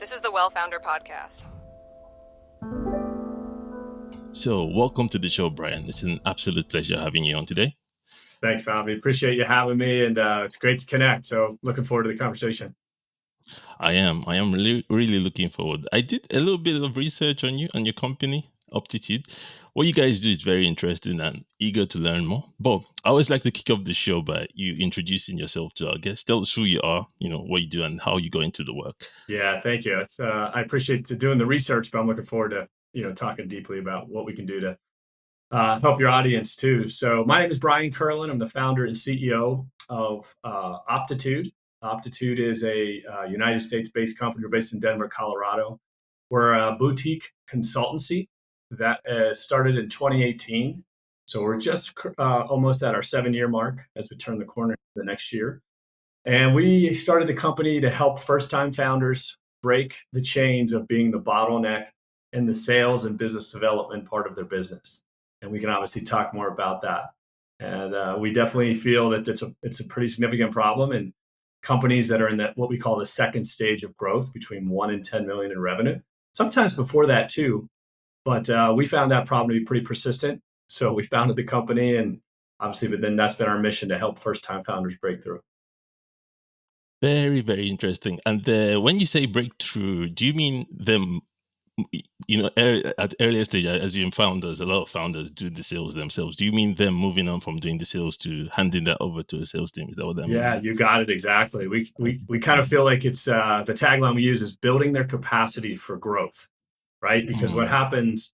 This is the Well Founder Podcast. So, welcome to the show, Brian. It's an absolute pleasure having you on today. Thanks, Avi. Appreciate you having me, and it's great to connect. So, looking forward to the conversation. I am really looking forward. I did a little bit of research on you and your company, Optitude. What you guys do is very interesting and eager to learn more. But I always like to kick off the show by you introducing yourself to our guests. Tell us who you are, what you do, and how you go into the work. Yeah, thank you. I appreciate doing the research, but I'm looking forward to talking deeply about what we can do to help your audience too. So, my name is Brian Kerlin. I'm the founder and CEO of Optitude. Optitude is a United States-based company. We're based in Denver, Colorado. We're a boutique consultancy that started in 2018. So we're just almost at our 7-year mark as we turn the corner the next year. And we started the company to help first-time founders break the chains of being the bottleneck in the sales and business development part of their business. And we can obviously talk more about that. And we definitely feel that it's a pretty significant problem. And companies that are in what we call the second stage of growth, between 1 and 10 million in revenue, sometimes before that too. But we found that problem to be pretty persistent. So we founded the company, and obviously, but then that's been our mission to help first-time founders break through. Very, very interesting. And when you say breakthrough, do you mean them? At earlier stage, as you founders, a lot of founders do the sales themselves. Do you mean them moving on from doing the sales to handing that over to a sales team? Is that what that means? Yeah, you got it exactly. We kind of feel like it's the tagline we use is building their capacity for growth, right? Because what happens,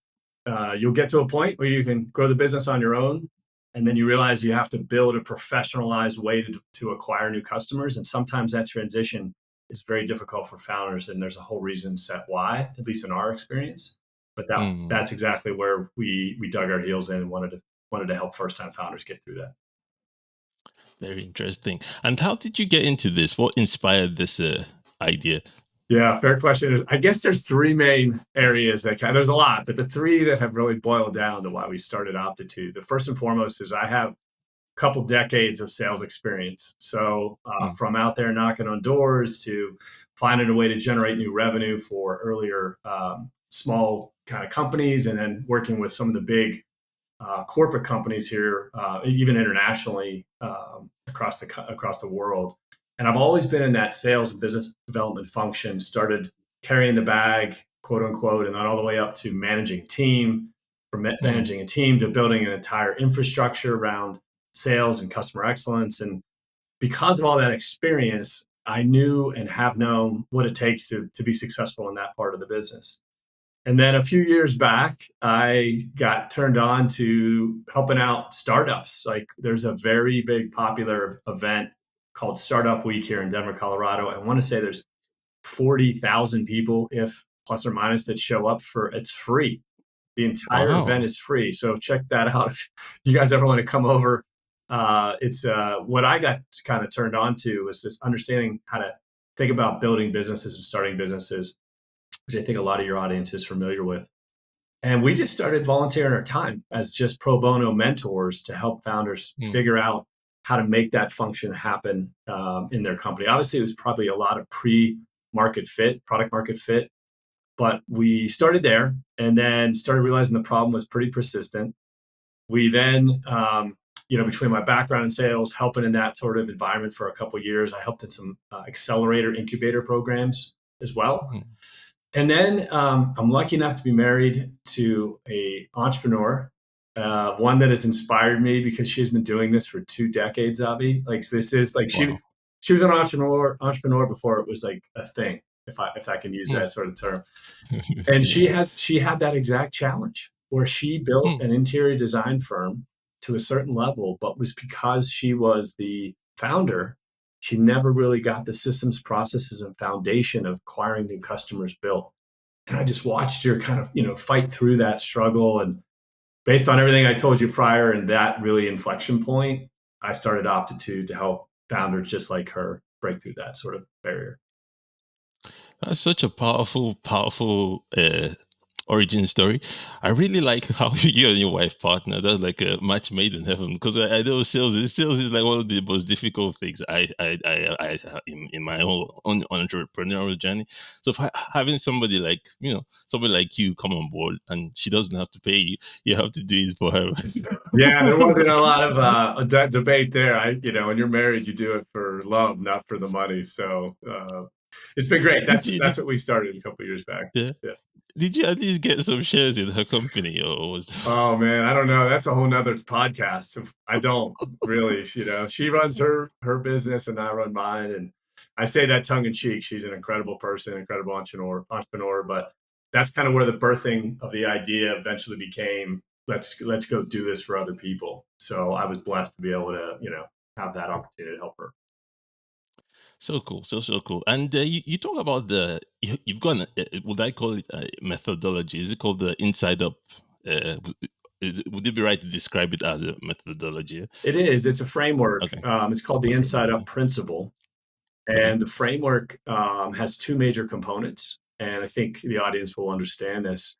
you'll get to a point where you can grow the business on your own, and then you realize you have to build a professionalized way to acquire new customers. And sometimes that transition is very difficult for founders, and there's a whole reason set why, at least in our experience. But that's exactly where we dug our heels in and wanted to help first-time founders get through that. Very interesting. And how did you get into this? What inspired this idea? Yeah, fair question. I guess there's 3 main areas there's a lot, but the 3 that have really boiled down to why we started Optitude. The first and foremost is I have couple decades of sales experience. So from out there knocking on doors to finding a way to generate new revenue for earlier small kind of companies, and then working with some of the big corporate companies here, even internationally across the world. And I've always been in that sales and business development function, started carrying the bag, quote unquote, and then all the way up to managing a team, from managing a team to building an entire infrastructure around sales and customer excellence. And because of all that experience, I knew and have known what it takes to be successful in that part of the business. And then a few years back, I got turned on to helping out startups. Like, there's a very big popular event called Startup Week here in Denver, Colorado. I want to say there's 40,000 people, if plus or minus, that show up it's free. The entire event is free. So check that out if you guys ever want to come over. It's what I got kind of turned on to was just understanding how to think about building businesses and starting businesses, which I think a lot of your audience is familiar with. And we just started volunteering our time as just pro bono mentors to help founders figure out how to make that function happen in their company. Obviously, it was probably a lot of product market fit. But we started there, and then started realizing the problem was pretty persistent. We then, between my background in sales, helping in that sort of environment for a couple of years, I helped in some accelerator incubator programs as well. And then I'm lucky enough to be married to an entrepreneur, one that has inspired me because she's been doing this for 2 decades, Avi. Like, this is like she was an entrepreneur before it was like a thing, if I can use that sort of term. And she had that exact challenge where she built an interior design firm to a certain level, but was because she was the founder, she never really got the systems, processes, and foundation of acquiring new customers built. And I just watched her kind of, fight through that struggle. And based on everything I told you prior and that really inflection point, I started Optitude to help founders just like her break through that sort of barrier. That's such a powerful origin story. I really like how you and your wife partner. That's like a match made in heaven. Because I know sales is like one of the most difficult things I in my whole entrepreneurial journey. So having somebody like somebody like you come on board and she doesn't have to pay you, you have to do it for her. Yeah, there wasn't a lot of debate there. When you're married, you do it for love, not for the money. So it's been great. did you That's did, what we started a couple of years back. yeah? Yeah. Did you at least get some shares in her company, or was? Oh man, I don't know. That's a whole nother podcast. I don't really, she runs her business and I run mine. And I say that tongue in cheek. She's an incredible person, incredible entrepreneur. But that's kind of where the birthing of the idea eventually became, let's go do this for other people. So I was blessed to be able to, have that opportunity to help her. So cool, so cool. And you talk about you've got would I call it a methodology? Is it called the Inside Up? Would it be right to describe it as a methodology? It is. It's a framework. Okay, It's called the a Inside framework. Up Yeah. Principle. Okay. And the framework has two major components. And I think the audience will understand this.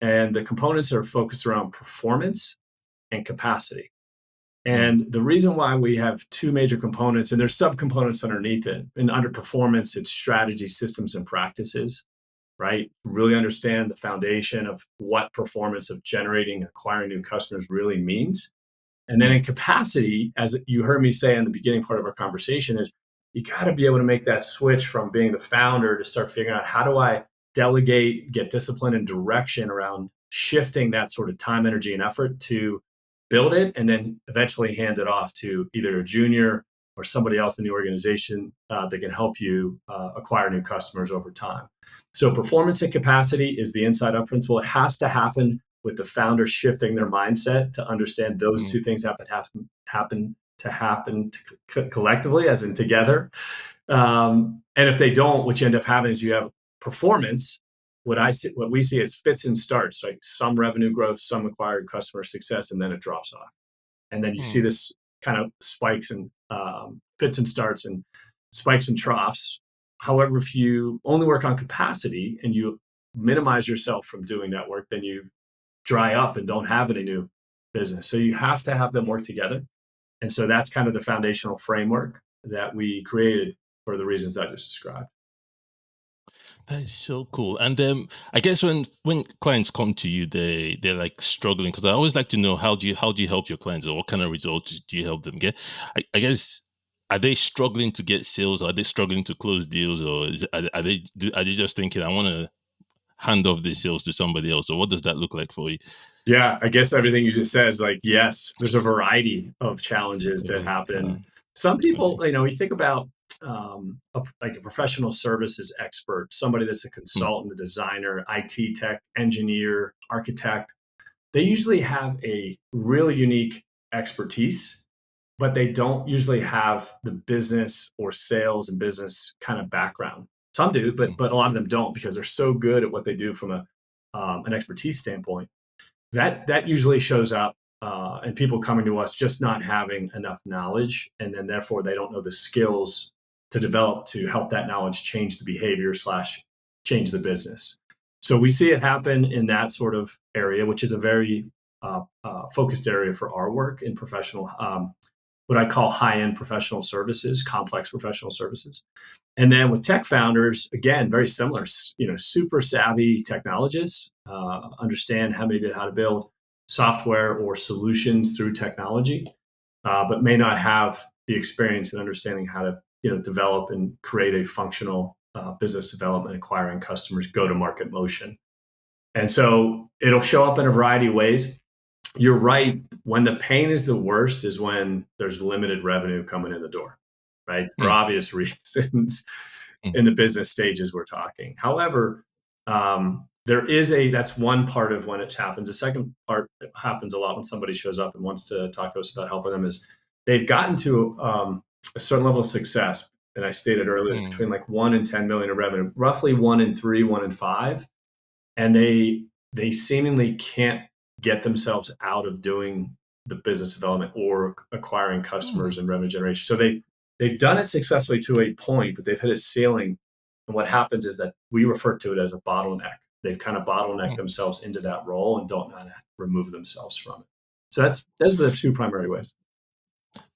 And the components are focused around performance and capacity. Mm, And the reason why we have two major components, and there's subcomponents underneath it, and under performance, it's strategy, systems, and practices, right? Really understand the foundation of what performance of generating and acquiring new customers really means. And then mm, in capacity, as you heard me say in the beginning part of our conversation, is you got to be able to make that switch from being the founder to start figuring out, how do I delegate, get discipline and direction around shifting that sort of time, energy, and effort to build it, and then eventually hand it off to either a junior or somebody else in the organization that can help you acquire new customers over time. So performance and capacity is the inside up principle. It has to happen with the founder shifting their mindset to understand those mm, two things happen to happen collectively, as in together. And if they don't, what you end up having is you have performance. What we see as fits and starts, like some revenue growth, some acquired customer success, and then it drops off. And then you see mm, this kind of spikes and fits and starts and spikes and troughs. However, if you only work on capacity and you minimize yourself from doing that work, then you dry up and don't have any new business. So you have to have them work together. And so that's kind of the foundational framework that we created for the reasons I just described. that is so cool. And I guess when clients come to you, they're like struggling, because I always like to know, how do you help your clients, or what kind of results do you help them get? I guess, are they struggling to get sales? Are they struggling to close deals, or are they just thinking, I want to hand off the sales to somebody else? Or what does that look like for you? Yeah, I guess everything you just said is like, yes, there's a variety of challenges that Really? happen. Some I see. people, you think about like a professional services expert, somebody that's a Mm, consultant, a designer, IT tech, engineer, architect. They usually have a really unique expertise, but they don't usually have the business or sales and business kind of background. Some do, but mm, a lot of them don't, because they're so good at what they do from an expertise standpoint. That usually shows up, and people coming to us just not having enough knowledge, and then therefore they don't know the skills to develop to help that knowledge change the behavior slash change the business. So we see it happen in that sort of area, which is a very focused area for our work in professional, what I call high end professional services, complex professional services. And then with tech founders, again, very similar, super savvy technologists, understand how to build software or solutions through technology, but may not have the experience in understanding how to, develop and create a functional business development, acquiring customers, go to market motion. And so it'll show up in a variety of ways. You're right. When the pain is the worst is when there's limited revenue coming in the door, right? For mm, obvious reasons mm, in the business stages we're talking. However, that's one part of when it happens. The second part that happens a lot when somebody shows up and wants to talk to us about helping them is they've gotten to a certain level of success. And I stated earlier, it's mm, between like 1 and 10 million of revenue, roughly 1 and 3, 1 and 5. And they seemingly can't get themselves out of doing the business development or acquiring mm. customers and revenue generation. So they've done it successfully to a point, but they've hit a ceiling. And what happens is that we refer to it as a bottleneck. They've kind of bottlenecked Mm. themselves into that role and don't know how to remove themselves from it. So those are the two primary ways.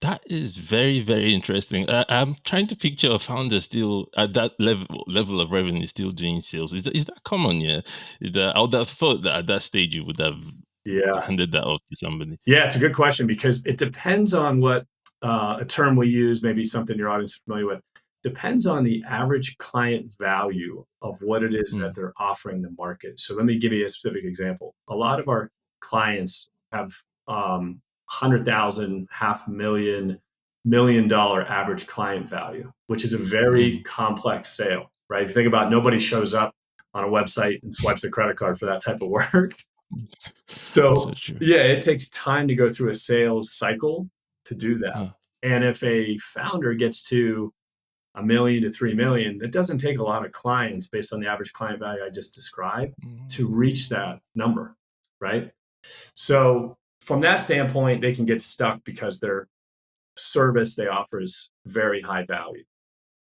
That is very, very interesting. I'm trying to picture a founder still at that level of revenue, still doing sales. Is that common? Yeah, I would have thought that at that stage you would have Yeah. handed that off to somebody. Yeah, it's a good question because it depends on what a term we use, maybe something your audience is familiar with. Depends on the average client value of what it is that Mm, they're offering the market. So let me give you a specific example. A lot of our clients have 100,000, half million, $1 million average client value, which is a very mm, complex sale, right? If you think about it, nobody shows up on a website and swipes a credit card for that type of work. so So true. yeah, it takes time to go through a sales cycle to do that. Uh, And if a founder gets to 1 million to 3 million, it doesn't take a lot of clients based on the average client value I just described to reach that number, right? So from that standpoint, they can get stuck because their service they offer is very high value.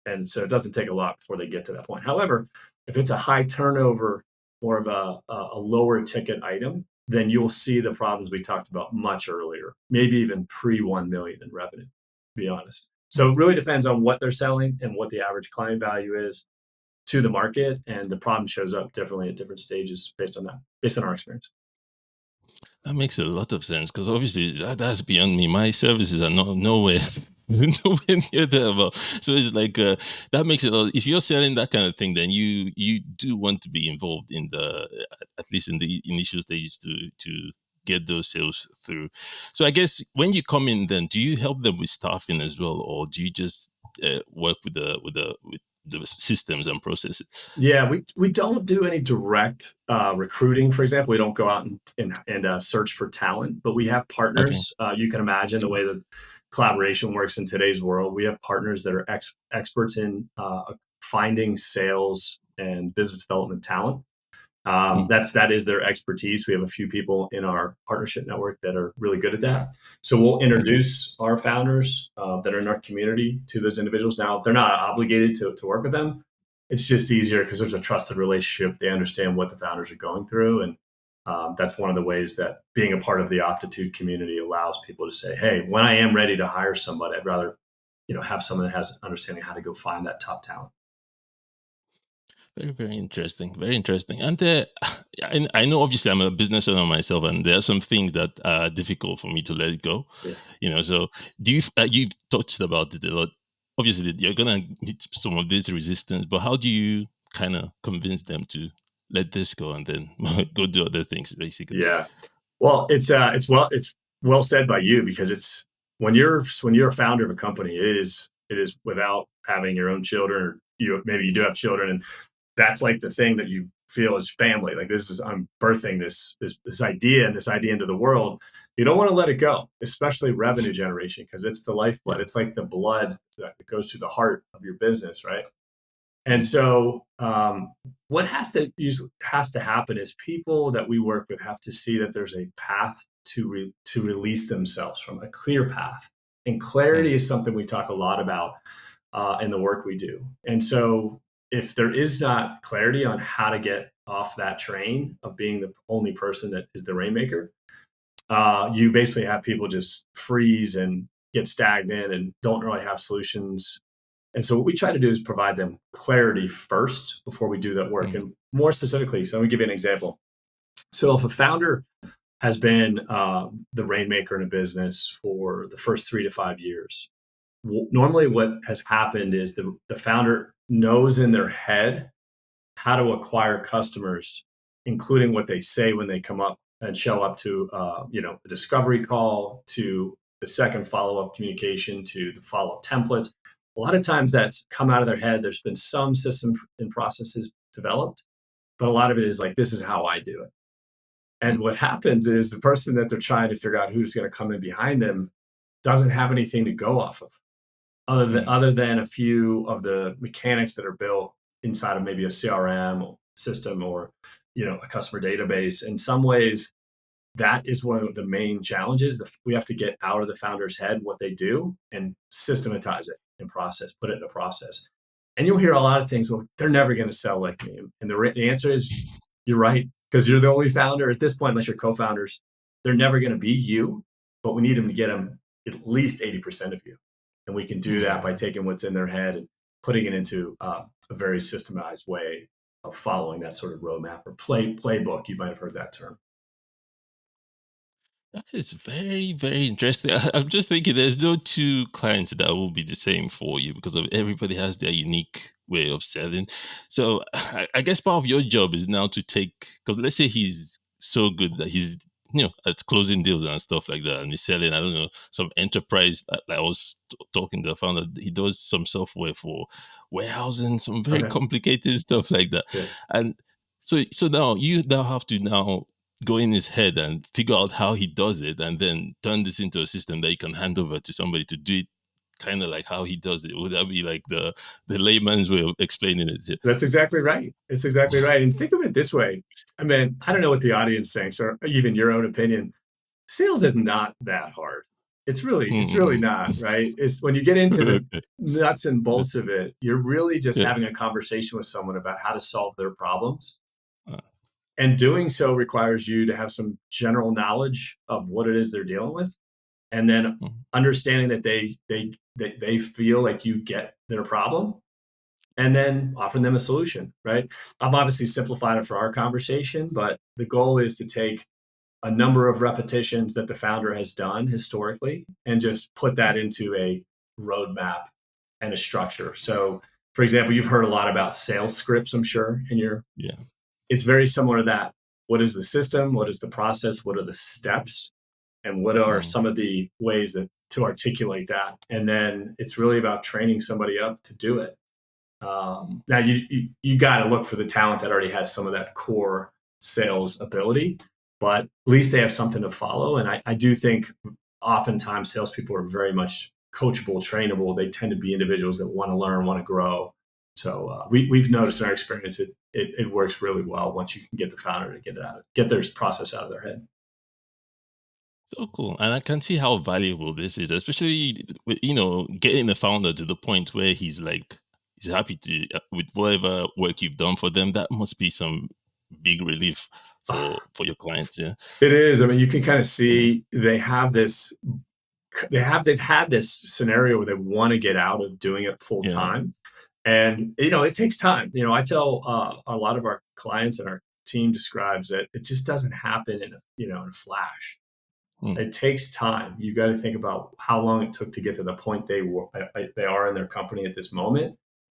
And so it doesn't take a lot before they get to that point. However, if it's a high turnover, more of a lower ticket item, then you'll see the problems we talked about much earlier, maybe even pre 1 million in revenue, to be honest. So it really depends on what they're selling and what the average client value is to the market. And the problem shows up differently at different stages based on that, based on our experience. That makes a lot of sense because obviously that's beyond me. My services are nowhere, nowhere near there. So it's like that makes it. If you're selling that kind of thing, then you do want to be involved in at least in the initial stages to get those sales through. So I guess when you come in, then do you help them with staffing as well, or do you just work with the systems and processes? Yeah, we don't do any direct recruiting. For example, we don't go out and search for talent, but we have Okay. partners. You can imagine the way that collaboration works in today's world. We have partners that are experts in finding sales and business development talent. Mm, That is their expertise. We have a few people in our partnership network that are really good at that. So we'll okay. introduce our founders that are in our community to those individuals. Now they're not obligated to work with them. It's just easier because there's a trusted relationship. They understand what the founders are going through, and that's one of the ways that being a part of the Optitude community allows people to say, "Hey, when I am ready to hire somebody, I'd rather have someone that has understanding how to go find that top talent." Very, very interesting. Very interesting. And I know, obviously, I'm a business owner myself, and there are some things that are difficult for me to let go. Yeah. So do you've touched about it a lot. Obviously, you're gonna meet some of this resistance, but how do you kind of convince them to let this go and then go do other things, basically? Yeah. Well, it's well said by you because it's when you're a founder of a company, it is without having your own children, or maybe you do have children, and that's like the thing that you feel is family. Like I'm birthing this idea and this idea into the world. You don't want to let it go, especially revenue generation, because it's the lifeblood. Yeah. It's like the blood that goes through the heart of your business, right? And Mm, so, what has to happen is people that we work with have to see that there's a path to release themselves from a clear path, and clarity mm, is something we talk a lot about in the work we do. And so, if there is not clarity on how to get off that train of being the only person that is the rainmaker, you basically have people just freeze and get stagnant and don't really have solutions. And so what we try to do is provide them clarity first before we do that work. mm, And more specifically, so let me give you an example. So if a founder has been the rainmaker in a business for the first 3 to 5 years, normally what has happened is the founder knows in their head how to acquire customers, including what they say when they come up and show up to a discovery call, to the second follow-up communication, to the follow-up templates. A lot of times that's come out of their head. There's been some system and processes developed, but a lot of it is like, this is how I do it. And mm, what happens is the person that they're trying to figure out who's going to come in behind them doesn't have anything to go off of, other than mm, other than a few of the mechanics that are built inside of maybe a CRM system, or a customer database. In some ways, that is one of the main challenges. We have to get out of the founder's head what they do and systematize it in process, put it in a process. And you'll hear a lot of things. Well, they're never going to sell like me, and the answer is You're right, because you're the only founder at this point, unless you're co-founders. They're never going to be you, but we need them to get them at least 80% of you. And we can do that by Mm. taking what's in their head and putting it into a very systematized way of following that sort of roadmap or playbook. You might have heard that term. That is very, very interesting. I'm just thinking there's no two clients that will be the same for you because of everybody has their unique way of selling. So I guess part of your job is now to take, because let's say he's so good that he's, at closing deals and stuff like that. And he's selling, I don't know, some enterprise. Like I was talking to the founder, he does some software for warehousing, some very Okay. complicated stuff like that. Yeah. And so now you now have to now go in his head and figure out how he does it and then turn this into a system that you can hand over to somebody to do it kind of like how he does it. Would that be like the layman's way of explaining it? That's exactly right. It's exactly right. And think of it this way. I mean, I don't know what the audience thinks or even your own opinion. Sales is not that hard. It's really Mm. not, right? It's when you get into the Okay. nuts and bolts of it, you're really just Yeah. having a conversation with someone about how to solve their problems. Uh, And doing so requires you to have some general knowledge of what it is they're dealing with, and then mm, understanding that they feel like you get their problem, and then offering them a solution, right? I've obviously simplified it for our conversation, but the goal is to take a number of repetitions that the founder has done historically and just put that into a roadmap and a structure. So, for example, you've heard a lot about sales scripts, I'm sure, in your yeah. it's very similar to that. What is the system? What is the process? What are the steps? And what are Mm. some of the ways that to articulate that? And then it's really about training somebody up to do it. Now you got to look for the talent that already has some of that core sales ability, but at least they have something to follow. And I do think oftentimes salespeople are very much coachable, trainable. They tend to be individuals that want to learn, want to grow. So we've noticed in our experience it works really well once you can get the founder to get their process out of their head. So cool. And I can see how valuable this is, especially with, getting the founder to the point where he's like, he's happy to, with whatever work you've done for them. That must be some big relief for your clients. Yeah. It is. I mean, you can kind of Mm. see they've had this scenario where they want to get out of doing it full Yeah. time, and it takes time. I tell a lot of our clients, and our team describes that it just doesn't happen in a flash. Mm. It takes time. You got to think about how long it took to get to the point they are in their company at this moment,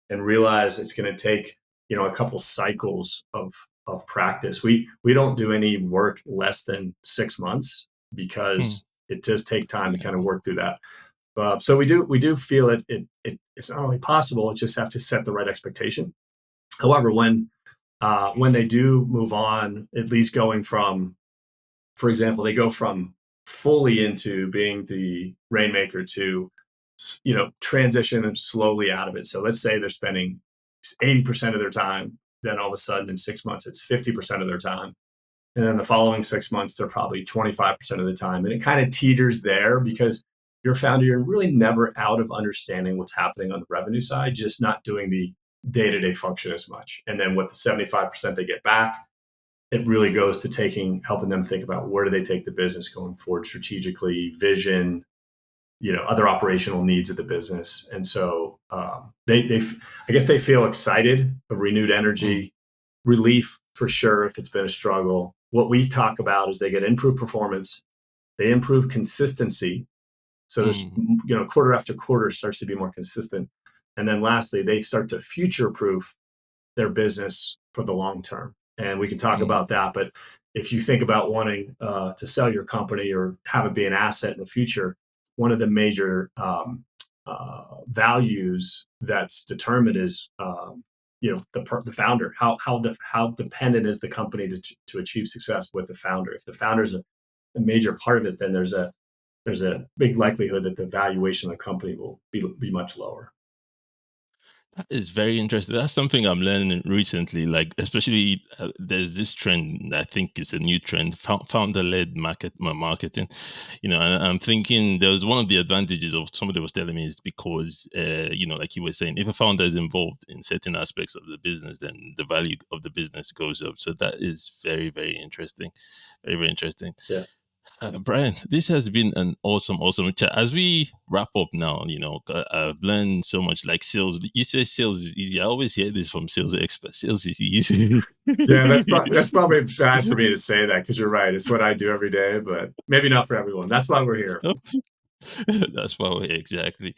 and realize it's going to take a couple cycles of practice. We don't do any work less than 6 months Mm. because it does take time to kind of Yeah. work through that. So we do feel it's not only possible. It's just have to set the right expectation. However, when they do move on, at least going from, for example, they go from fully into being the rainmaker to transition them slowly out of it. So let's say they're spending 80% of their time, then all of a sudden in 6 months it's 50% of their time, and then the following 6 months they're probably 25% of the time, and it kind of teeters there because you're founder, you're really never out of understanding what's happening on the revenue side, just not doing the day-to-day function as much. And then with the 75% they get back, it really goes to helping them think about where do they take the business going forward strategically, vision, other operational needs of the business. And so I guess they feel excited, of renewed Mm. energy, relief for sure if it's been a struggle. What we talk about is they get improved performance, they improve consistency. So there's, Mm. quarter after quarter starts to be more consistent. And then lastly, they start to future proof their business for the long term. And we can talk Mm. about that. But if you think about wanting to sell your company or have it be an asset in the future, one of the major values that's determined is the founder. How dependent is the company to achieve success with the founder? If the founder's a major part of it, then there's a big likelihood that the valuation of the company will be much lower. That is very interesting. That's something I'm learning recently. Like, especially there's this trend. I think it's a new trend: founder-led marketing. And I'm thinking there was one of the advantages of somebody was telling me is because, like you were saying, if a founder is involved in certain aspects of the business, then the value of the business goes up. So that is very, very interesting. Very, very interesting. Yeah. Brian, this has been an awesome chat. As we wrap up now, I've learned so much. Like sales, you say sales is easy. I always hear this from sales experts. Sales is easy. Yeah, that's probably bad for me to say that because you're right. It's what I do every day, but maybe not for everyone. That's why we're here. That's why we're exactly.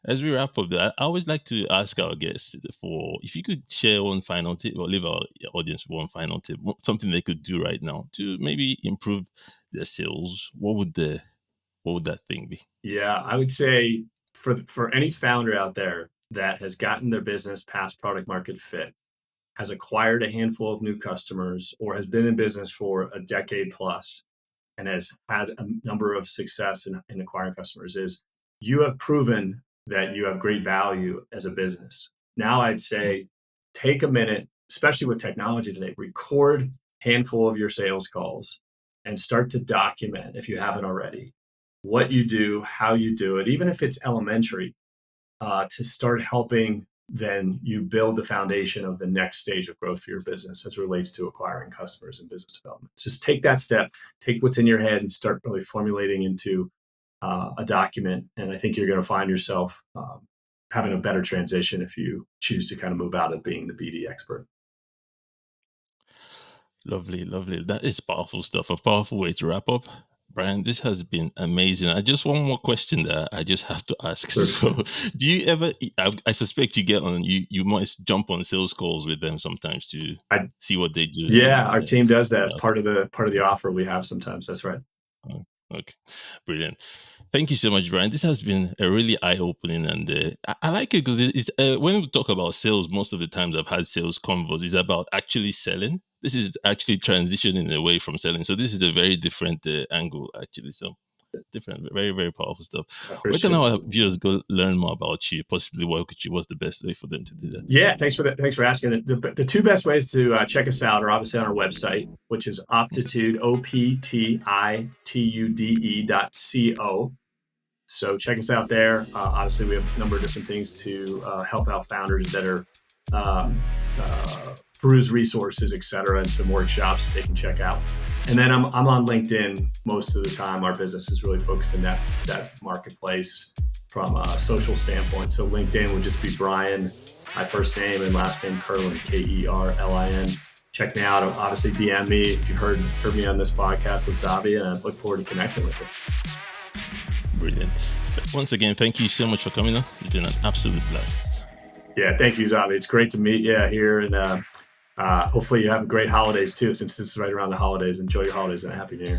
As we wrap up, I always like to ask our guests for if you could share one final tip or leave our audience one final tip, something they could do right now to maybe improve their sales. What would that thing be? Yeah, I would say for any founder out there that has gotten their business past product market fit, has acquired a handful of new customers, or has been in business for a decade plus and has had a number of success in acquiring customers, is you have proven that you have great value as a business. Now I'd say take a minute, especially with technology today, record a handful of your sales calls and start to document, if you haven't already, what you do, how you do it, even if it's elementary, to start helping then you build the foundation of the next stage of growth for your business as it relates to acquiring customers and business development. Just take that step, take what's in your head and start really formulating into a document. And I think you're going to find yourself having a better transition if you choose to kind of move out of being the BD expert. Lovely, lovely. That is powerful stuff. A powerful way to wrap up. Brian, this has been amazing. I just one more question that I just have to ask. Sure. So, do you ever? I suspect you get on. You must jump on sales calls with them sometimes to see what they do. Yeah, our team does that as part of the offer we have sometimes. That's right. Okay, brilliant. Thank you so much, Brian. This has been a really eye-opening, and I like it because when we talk about sales, most of the times I've had sales convos. It's about actually selling. This is actually transitioning away from selling. So this is a very different angle, actually. So different, very, very powerful stuff. Where can our viewers go learn more about you? Possibly work with you? What's the best way for them to do that? Yeah, thanks for asking. The two best ways to check us out are obviously on our website, which is Optitude, OPTITUDE.co. So check us out there. Obviously, we have a number of different things to help out founders that are peruse resources, et cetera, and some workshops that they can check out. And then I'm on LinkedIn most of the time. Our business is really focused in that marketplace from a social standpoint. So LinkedIn would just be Brian, my first name and last name, Kerlin, Kerlin. Check me out. Obviously, DM me if you've heard me on this podcast with Zavi, and I look forward to connecting with you. Brilliant. Once again, thank you so much for coming on. It's been an absolute blast. Yeah, thank you, Zavi. It's great to meet you here, and hopefully you have great holidays too, since this is right around the holidays. Enjoy your holidays and a Happy New Year.